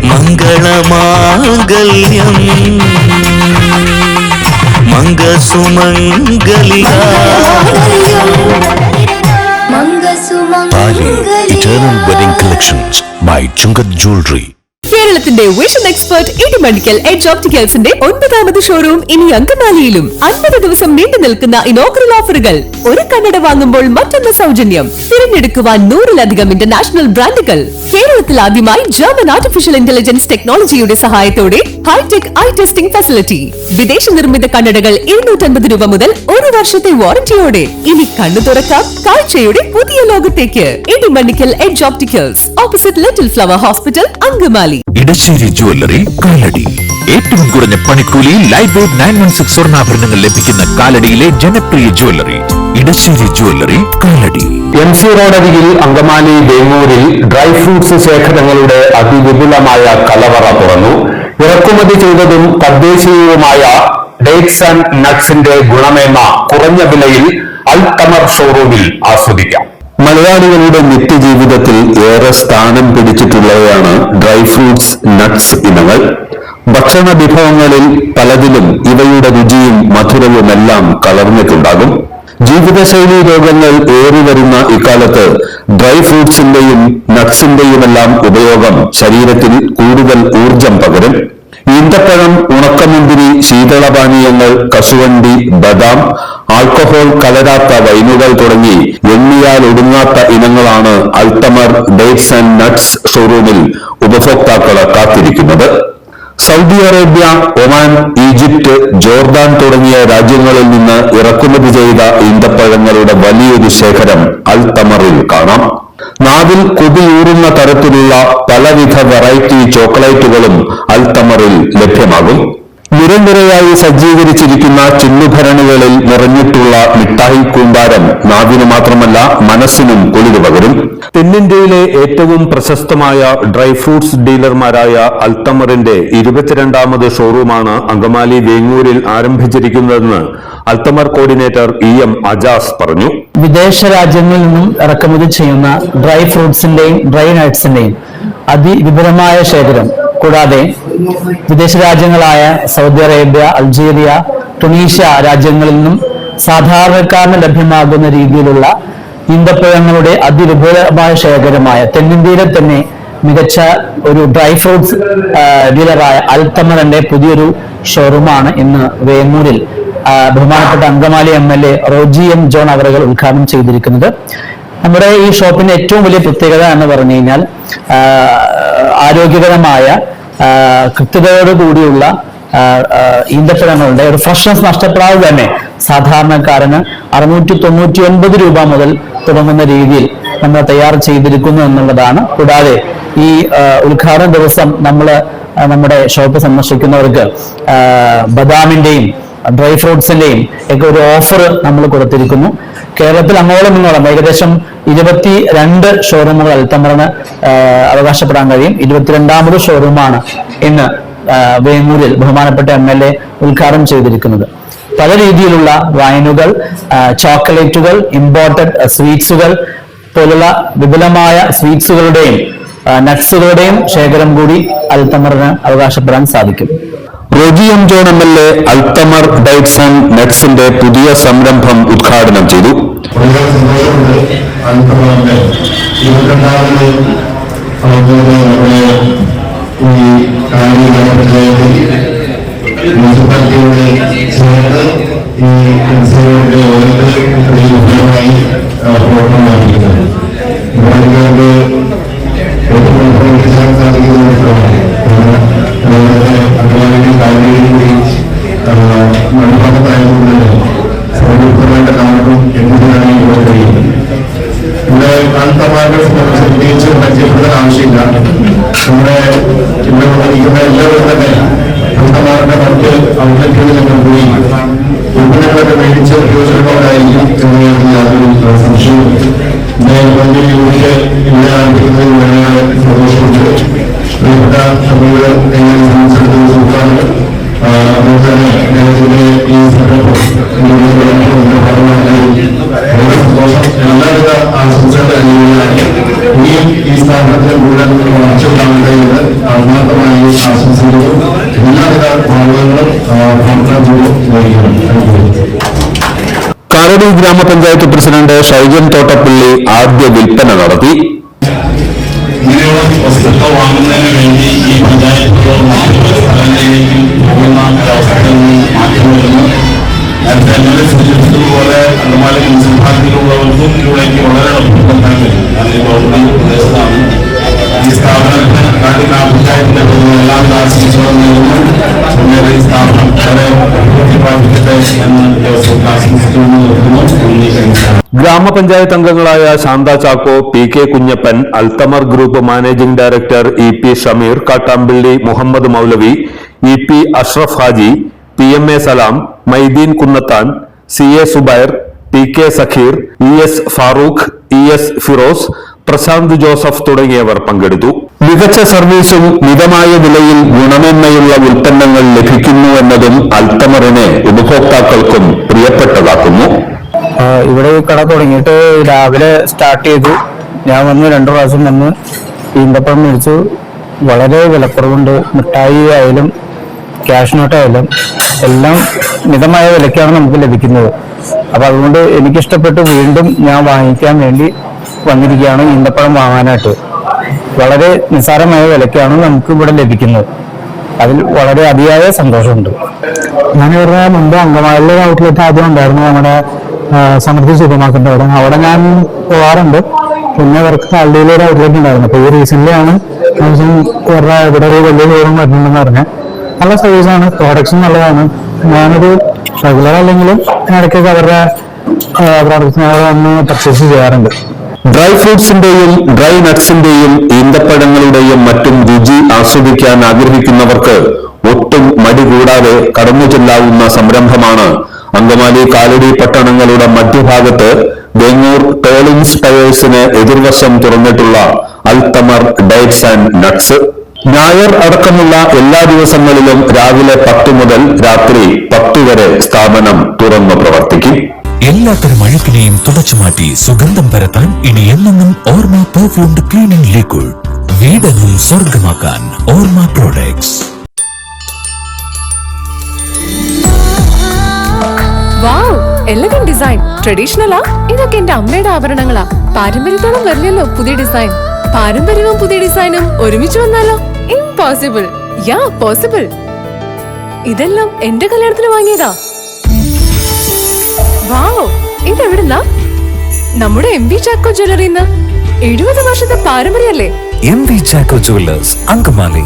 മംഗളമാംഗല്യം മംഗസുമംഗലികാ താലി eternal wedding collections by Chungath jewellery. കേരളത്തിന്റെ വിഷൻ എക്സ്പെർട്ട് ഇടിമണ്ണിക്കൽ എഡ്ജ് ഓപ്റ്റിക്കൽസിന്റെ 9ാമത് ഷോറൂം ഇനി അങ്കമാലിയിലും. 50 ദിവസം നീണ്ടു നിൽക്കുന്ന ഇനോഗ്രൽ ഓഫറുകൾ. ഒരു കണ്ണട വാങ്ങുമ്പോൾ മറ്റൊന്ന് സൗജന്യം. തിരഞ്ഞെടുക്കുവാൻ 100-ലധികം ഇന്റർനാഷണൽ ബ്രാൻഡുകൾ. കേരളത്തിൽ ആദ്യമായി ജർമ്മൻ ആർട്ടിഫിഷ്യൽ ഇന്റലിജൻസ് ടെക്നോളജിയുടെ സഹായത്തോടെ ഹൈടെക് ഐ ടെസ്റ്റിംഗ് ഫെസിലിറ്റി. വിദേശ നിർമ്മിത കണ്ണടകൾ 250 രൂപ മുതൽ 1 വർഷത്തെ വാറന്റിയോടെ. ഇനി കണ്ണു തുറക്കാം കാഴ്ചയുടെ പുതിയ ലോകത്തേക്ക്. Idimannickal Edge Opticals, opposite Little Flower Hospital, Angamaly. Edassery jewellery, Kalady. ഏറ്റവും കുറഞ്ഞ പണിക്കൂലിയിൽ ലൈറ്റ് വെയ്റ്റ് 916 സ്വർണ്ണാഭരണങ്ങൾ ലഭിക്കുന്ന കാലടിയിലെ ജനപ്രിയ jewellery Edassery jewellery, Kalady. MC റോഡരികിൽ അങ്കമാലി വേങ്ങൂരിൽ ഡ്രൈ ഫ്രൂട്ട്സ് ശേഖരങ്ങളുടെ അതിവിപുലമായ കലവറ തുറന്നു. ഇറക്കുമതി ചെയ്തതും തദ്ദേശീയവുമായ ഡേറ്റ്സ് ആൻഡ് നട്ട്സിന്റെ ഗുണമേന്മ കുറഞ്ഞ വിലയിൽ അൽതമർ ഷോറൂമിൽ ആസ്വദിക്കാം. മലയാളികളുടെ നിത്യജീവിതത്തിൽ ഏറെ സ്ഥാനം പിടിച്ചിട്ടുള്ളവയാണ് ഡ്രൈ ഫ്രൂട്ട്സ്, നട്ട്സ് ഇനങ്ങൾ. ഭക്ഷണ വിഭവങ്ങളിൽ പലതിലും ഇവയുടെ രുചിയും മധുരവുമെല്ലാം കലർന്നിട്ടുണ്ടാകും. ജീവിതശൈലി രോഗങ്ങൾ ഏറിവരുന്ന ഇക്കാലത്ത് ഡ്രൈ ഫ്രൂട്ട്സിന്റെയും നട്ട്സിന്റെയുമെല്ലാം ഉപയോഗം ശരീരത്തിൽ കൂടുതൽ ഊർജം പകരും. ഈന്തപ്പഴം, ഉണക്കമുന്തിരി, ശീതളപാനീയങ്ങൾ, കശുവണ്ടി, ബദാം, ആൽക്കഹോൾ കലരാത്ത വൈനുകൾ തുടങ്ങി എണ്ണിയാൽ ഒടുങ്ങാത്ത ഇനങ്ങളാണ് അൽതമർ ഡേറ്റ്സ് ആൻഡ് നട്ട്സ് ഷോറൂമിൽ ഉപഭോക്താക്കളെ കാത്തിരിക്കുന്നത്. Saudi Arabia, Oman, Egypt, Jordan തുടങ്ങിയ രാജ്യങ്ങളിൽ നിന്ന് ഇറക്കുമതി ചെയ്ത ഈന്തപ്പഴങ്ങളുടെ വലിയൊരു ശേഖരം അൽതമറിൽ കാണാം. നാവിൽ കൊതിയൂറുന്ന തരത്തിലുള്ള പലവിധ വെറൈറ്റി ചോക്ലേറ്റുകളും അൽതമറിൽ ലഭ്യമാകും. നിരനിരയായി സജ്ജീകരിച്ചിരിക്കുന്ന ചില്ലുഭരണികളിൽ നിറഞ്ഞിട്ടുള്ള മിഠായി കൂമ്പാരം നാവിന് മാത്രമല്ല മനസ്സിനും കുളിര് പകരും. തെന്നിന്ത്യയിലെ ഏറ്റവും പ്രശസ്തമായ ഡ്രൈ ഫ്രൂട്ട്സ് ഡീലർമാരായ അൽതമറിന്റെ 22ാമത് ഷോറൂമാണ് അങ്കമാലി വേങ്ങൂരിൽ ആരംഭിച്ചിരിക്കുന്നതെന്ന് അൽതമർ കോർഡിനേറ്റർ EM അജാസ് പറഞ്ഞു. വിദേശ രാജ്യങ്ങളിൽ നിന്നും ഇറക്കുമതി ചെയ്യുന്ന ഡ്രൈ ഫ്രൂട്ട്സിന്റെയും ഡ്രൈ നട്ട്സിന്റെയും അതിവിപുലമായ ശേഖരം, കൂടാതെ വിദേശ രാജ്യങ്ങളായ സൗദി അറേബ്യ, അൾജീരിയ, ടുണീഷ്യ രാജ്യങ്ങളിൽ നിന്നും സാധാരണക്കാരന് ലഭ്യമാകുന്ന രീതിയിലുള്ള ഈന്തപ്പഴങ്ങളുടെ അതിവിപുലമായ ശേഖരമായ തെന്നിന്ത്യയിലെ തന്നെ മികച്ച ഒരു ഡ്രൈ ഫ്രൂട്ട്സ് ഡീലറായ അൽതമറിന്റെ പുതിയൊരു ഷോറൂമാണ് ഇന്ന് വേങ്ങൂരിൽ ബഹുമാനപ്പെട്ട Angamaly MLA Roji M John അവറുകൾ ഉദ്ഘാടനം ചെയ്തിരിക്കുന്നത്. നമ്മുടെ ഈ ഷോപ്പിന്റെ ഏറ്റവും വലിയ പ്രത്യേകത എന്ന് പറഞ്ഞു കഴിഞ്ഞാൽ ആരോഗ്യകരമായ കൃത്യതയോടുകൂടിയുള്ള ഈന്തപ്പഴങ്ങളുടെ ഒരു ഫ്രഷ്നസ് നഷ്ടപ്പെടാതെ തന്നെ സാധാരണക്കാരന് 699 രൂപ മുതൽ തുടങ്ങുന്ന രീതിയിൽ നമ്മൾ തയ്യാർ ചെയ്തിരിക്കുന്നു എന്നുള്ളതാണ്. കൂടാതെ ഈ ഉദ്ഘാടന ദിവസം നമ്മുടെ ഷോപ്പ് സന്ദർശിക്കുന്നവർക്ക് ബദാമിന്റെയും ഡ്രൈ ഫ്രൂട്ട്സിന്റെയും ഒക്കെ ഒരു ഓഫർ നമ്മൾ കൊടുത്തിരിക്കുന്നു. കേരളത്തിൽ അങ്ങോളം ഇങ്ങോളം ഏകദേശം 22 ഷോറൂമുകൾ അൽതമറിന് അവകാശപ്പെടാൻ കഴിയും. 22ാമത് ഷോറൂമാണ് ഇന്ന് വേങ്ങൂരിൽ ബഹുമാനപ്പെട്ട MLA ഉദ്ഘാടനം ചെയ്തിരിക്കുന്നത്. പല രീതിയിലുള്ള വൈനുകൾ, ചോക്ലേറ്റുകൾ, ഇമ്പോർട്ടഡ് സ്വീറ്റ്സുകൾ പോലുള്ള വിപുലമായ സ്വീറ്റ്സുകളുടെയും നട്ട്സുകളുടെയും ശേഖരം കൂടി അൽതമറിന് അവകാശപ്പെടാൻ സാധിക്കും. Roji M John MLA Althamar dates and നട്ട്സിന്റെ പുതിയ സംരംഭം ഉദ്ഘാടനം ചെയ്തു. മുനിസിപ്പാലിറ്റിയുടെ ചേർന്ന് ഈ ഫലമായി പ്രവർത്തനം നടത്തിക്കുന്നത് പ്രവർത്തിക്കാൻ സാധിക്കുന്നതാണ്. അങ്കമാലിയുടെ കാര്യം കൂടി മൺഭാഗത്തായതുകൊണ്ട് സൗകര്യപ്രദമായിട്ട് കാണും എന്നതിനാണ് ഇവിടെ കഴിയുന്നത്. ഇവിടെ അൽതമറിനെ പ്രത്യേകിച്ച് പരിചയപ്പെടുത്താൻ ആവശ്യമില്ല. നമ്മുടെ ഇവിടെ വന്നിരിക്കുന്ന എല്ലാവരും തന്നെ അൽതമറിന്റെ മറ്റ് ഔട്ട്ലെറ്റുകളിലൊക്കെ പോയി ഉൽപ്പന്നങ്ങളൊക്കെ മേടിച്ച് പ്രയോജനമുണ്ടായിരിക്കും എന്നതിൽ യാതൊരു സംശയവും. വലിയ യൂണിറ്റ് ഇവിടെ ആരംഭിക്കുന്നതിൽ വളരെ സന്തോഷമുണ്ട്. പ്രിയപ്പെട്ട നമ്മുടെ സംബന്ധിച്ചിടത്തോളം സുഖമാണ്. അതുപോലെ തന്നെ അദ്ദേഹത്തിന്റെ ഈ സംരംഭം ഭാഗമായി വളരെ സന്തോഷം. എല്ലാവിധ ആശംസകളും ഗ്രാമപഞ്ചായത്ത് പ്രസിഡന്റ് ഷൈജൻ തോട്ടപ്പള്ളി ആദ്യ വിൽപ്പന നടത്തി. ഇങ്ങനെയുള്ള വസ്തുക്കൾ വാങ്ങുന്നതിന് വേണ്ടി ഈ പഞ്ചായത്തുകളോ മറ്റുള്ള സ്ഥലങ്ങളിലേക്കും പോകുന്ന ഒരവസ്ഥയിൽ നിന്ന് മാറ്റം വരുന്നു. നേരത്തെ എന്നെ സൂചിപ്പിച്ചതുപോലെ അങ്കമാലി മുനിസിപ്പാലിറ്റിയിലുള്ളവർക്കും ഇതിലേക്ക് വളരെ എളുപ്പപ്പെടുത്താൻ കഴിയും. കാരണം ഈ ഗവൺമെന്റ് പ്രദേശത്താണ്. ഈ സ്ഥാപനത്തിന് ഗ്രാമപഞ്ചായത്തിന്റെ എല്ലാവിധ ആശംസകളും നേരുന്നു. ഈ സ്ഥാപനം വളരെ പ്രവർത്തിക്കട്ടെ എന്ന് ദിവസം ആശംസിക്കുന്നു നിർത്തുന്നു. ഗ്രാമപഞ്ചായത്ത് അംഗങ്ങളായ Shantha Chacko, P K Kunjappan, Althamar group managing director E P Shameer, Kattampilly Muhammad Moulavi, E P Ashraf Haji, P M A Salam, Maideen Kunnathan, C A Zubair, P K Sakheer, E S Farooq, E S Firoz, Prashanth Joseph തുടങ്ങിയവർ പങ്കെടുത്തു. മികച്ച സർവീസും മിതമായ വിലയിൽ ഗുണമേന്മയുള്ള ഉൽപ്പന്നങ്ങൾ ലഭിക്കുന്നു എന്നതും അൽത്തമറിനെ ഉപഭോക്താക്കൾക്കും പ്രിയപ്പെട്ടതാക്കുന്നു. ഇവിടെ ഈ കട തുടങ്ങിയിട്ട് രാവിലെ സ്റ്റാർട്ട് ചെയ്തു. ഞാൻ വന്ന് 2 പ്രാവശ്യം വന്ന് ഈന്തപ്പഴം മേടിച്ചു. വളരെ വിലക്കുറവുണ്ട്. മിഠായി ആയാലും ക്യാഷ് നോട്ടായാലും എല്ലാം മിതമായ വിലയ്ക്കാണ് നമുക്ക് ലഭിക്കുന്നത്. അപ്പൊ അതുകൊണ്ട് എനിക്കിഷ്ടപ്പെട്ട് വീണ്ടും ഞാൻ വാങ്ങിക്കാൻ വേണ്ടി വന്നിരിക്കുകയാണ് ഈന്തപ്പഴം വാങ്ങാനായിട്ട്. വളരെ നിസ്സാരമായ വിലയ്ക്കാണ് നമുക്ക് ഇവിടെ ലഭിക്കുന്നത്. അതിൽ വളരെ അതിയായ സന്തോഷമുണ്ട്. ഞാൻ ഇവരുടെ മുമ്പ് അങ്കമാലിയിലെ ഔട്ട്ലെറ്റ് ആദ്യം ഉണ്ടായിരുന്നു, നമ്മുടെ സമൃദ്ധി സൂപ്പർ മാർക്കറ്റ്. അവിടെ ഞാൻ പോകാറുണ്ട്. പിന്നെ ഇവർക്ക് കാലടിയിൽ ഒരു ഔട്ട്ലെറ്റ് ഉണ്ടായിരുന്നു. അപ്പോൾ ഈ റീസെന്റ് ആണ് ഇവരുടെ ഇവിടെ ഒരു വലിയ ഷോറൂം വരുന്നുണ്ടെന്ന് പറഞ്ഞത്. നല്ല സർവീസാണ്, പ്രോഡക്ട്സും നല്ലതാണ്. ഞാനൊരു റെഗുലർ അല്ലെങ്കിലും ഇടയ്ക്കൊക്കെ അവരുടെ പ്രോഡക്ട്സ് വന്ന് പർച്ചേസ് ചെയ്യാറുണ്ട്. ഡ്രൈ ഫ്രൂട്ട്സിന്റെയും ഡ്രൈ നട്ട്സിന്റെയും ഈന്തപ്പഴങ്ങളുടെയും മറ്റും രുചി ആസ്വദിക്കാൻ ആഗ്രഹിക്കുന്നവർക്ക് ഒട്ടും മടി കൂടാതെ കടന്നു ചെല്ലാവുന്ന സംരംഭമാണ് അങ്കമാലി കാലടി പട്ടണങ്ങളുടെ മധ്യഭാഗത്ത് വെങ്ങൂർ ടോളിൻസ് ടയേഴ്സിന് എതിർവശം തുറന്നിട്ടുള്ള അൽത്തമർ ഡേറ്റ്സ് ആൻഡ് നട്ട്സ്. ഞായർ അടക്കമുള്ള എല്ലാ ദിവസങ്ങളിലും രാവിലെ 10 മുതൽ രാത്രി 10 വരെ സ്ഥാപനം തുറന്നു പ്രവർത്തിക്കും. എല്ലാത്തരം അഴുക്കിനെയും തുടച്ചു മാറ്റി സുഗന്ധം പരത്താൻ ഇനി എന്നെന്നും ഓർമ്മ പെർഫ്യൂംഡ് ക്ലീനിംഗ് ലിക്വിഡ്. വീടെന്നും സ്വർഗമാക്കാൻ ഓർമ്മ പ്രോഡക്ട്സ്. വാവ്, എലഗന്റ് ഡിസൈൻ. ട്രഡീഷണലാ? ഇതൊക്കെ എന്റെ അമ്മയുടെ ആഭരണങ്ങളാ. പാരമ്പര്യത്തോളം വരില്ലല്ലോ പുതിയ ഡിസൈൻ. പാരമ്പര്യവും പുതിയ ഡിസൈനും ഒരുമിച്ച് വന്നാലോ? ഇംപോസിബിൾ. യാ പോസിബിൾ. ഇതെല്ലാം എന്റെ കല്യാണത്തിന് വാങ്ങിയതാ. വാവ്, ഇതെവിടുന്നാ? നമ്മുടെ എം വി ചാക്കോ ജ്വല്ലറിന്ന്. 70 വർഷത്തെ പാരമ്പര്യല്ലേ? M V Chacko jewellers, Angamaly.